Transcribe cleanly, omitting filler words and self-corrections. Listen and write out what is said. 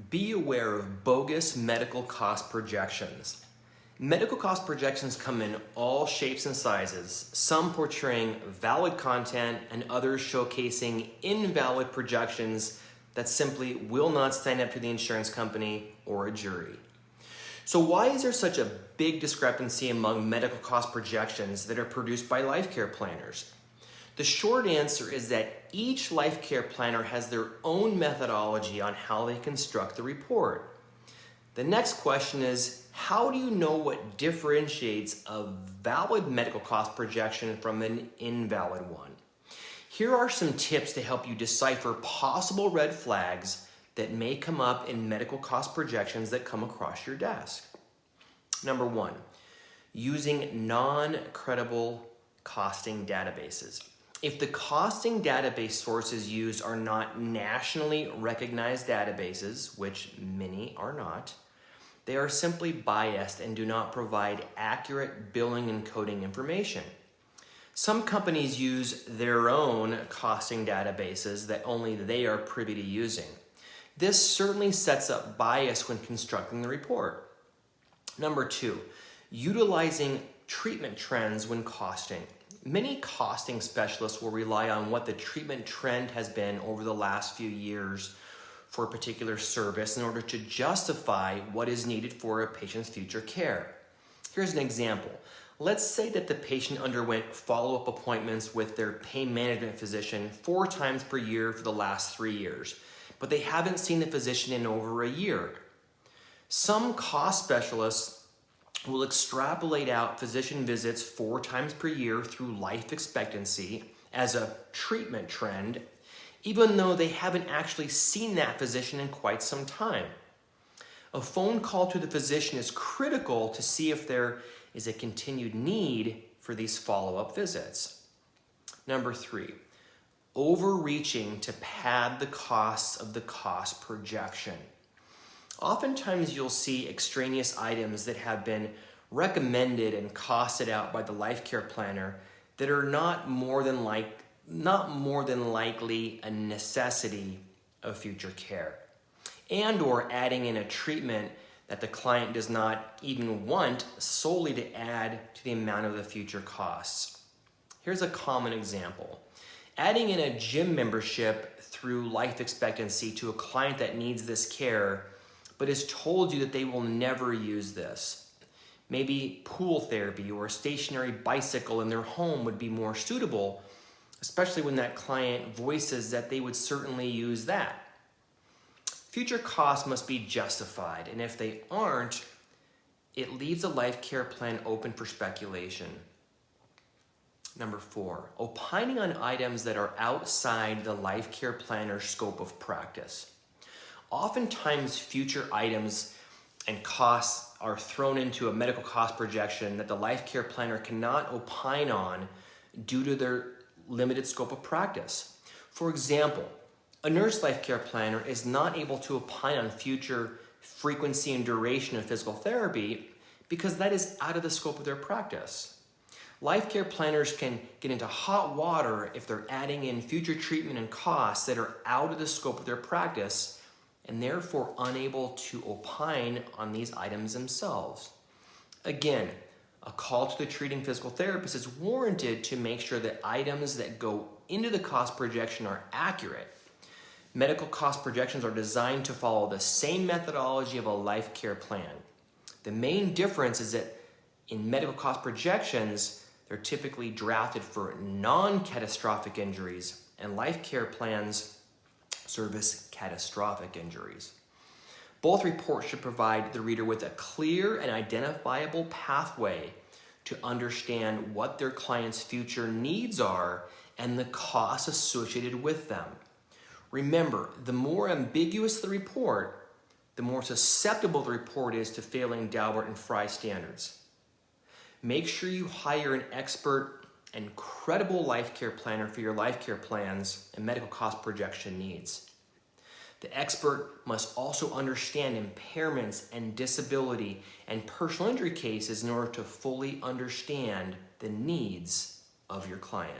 Be aware of bogus medical cost projections. Medical cost projections come in all shapes and sizes, some portraying valid content and others showcasing invalid projections that simply will not stand up to the insurance company or a jury. So why is there such a big discrepancy among medical cost projections that are produced by life care planners? The short answer is that each life care planner has their own methodology on how they construct the report. The next question is, how do you know what differentiates a valid medical cost projection from an invalid one? Here are some tips to help you decipher possible red flags that may come up in medical cost projections that come across your desk. Number one, using non-credible costing databases. If the costing database sources used are not nationally recognized databases, which many are not, they are simply biased and do not provide accurate billing and coding information. Some companies use their own costing databases that only they are privy to using. This certainly sets up bias when constructing the report. Number two, utilizing treatment trends when costing. Many costing specialists will rely on what the treatment trend has been over the last few years for a particular service in order to justify what is needed for a patient's future care. Here's an example. Let's say that the patient underwent follow-up appointments with their pain management physician 4 times per year for the last 3 years, but they haven't seen the physician in over a year. Some cost specialists will extrapolate out physician visits 4 times per year through life expectancy as a treatment trend, even though they haven't actually seen that physician in quite some time. A phone call to the physician is critical to see if there is a continued need for these follow-up visits. Number 3, overreaching to pad the costs of the cost projection. Oftentimes you'll see extraneous items that have been recommended and costed out by the life care planner that are not more than likely a necessity of future care, and or adding in a treatment that the client does not even want solely to add to the amount of the future costs. Here's a common example. Adding in a gym membership through life expectancy to a client that needs this care but has told you that they will never use this. Maybe pool therapy or a stationary bicycle in their home would be more suitable, especially when that client voices that they would certainly use that. Future costs must be justified, and if they aren't, it leaves a life care plan open for speculation. Number 4, opining on items that are outside the life care planner's scope of practice. Oftentimes, future items and costs are thrown into a medical cost projection that the life care planner cannot opine on due to their limited scope of practice. For example, a nurse life care planner is not able to opine on future frequency and duration of physical therapy because that is out of the scope of their practice. Life care planners can get into hot water if they're adding in future treatment and costs that are out of the scope of their practice and therefore unable to opine on these items themselves. Again, a call to the treating physical therapist is warranted to make sure that items that go into the cost projection are accurate. Medical cost projections are designed to follow the same methodology of a life care plan. The main difference is that in medical cost projections, they're typically drafted for non-catastrophic injuries, and life care plans service catastrophic injuries. Both reports should provide the reader with a clear and identifiable pathway to understand what their client's future needs are and the costs associated with them. Remember, the more ambiguous the report, the more susceptible the report is to failing Daubert and Frye standards. Make sure you hire an expert and credible life care planner for your life care plans and medical cost projection needs. The expert must also understand impairments and disability and personal injury cases in order to fully understand the needs of your client.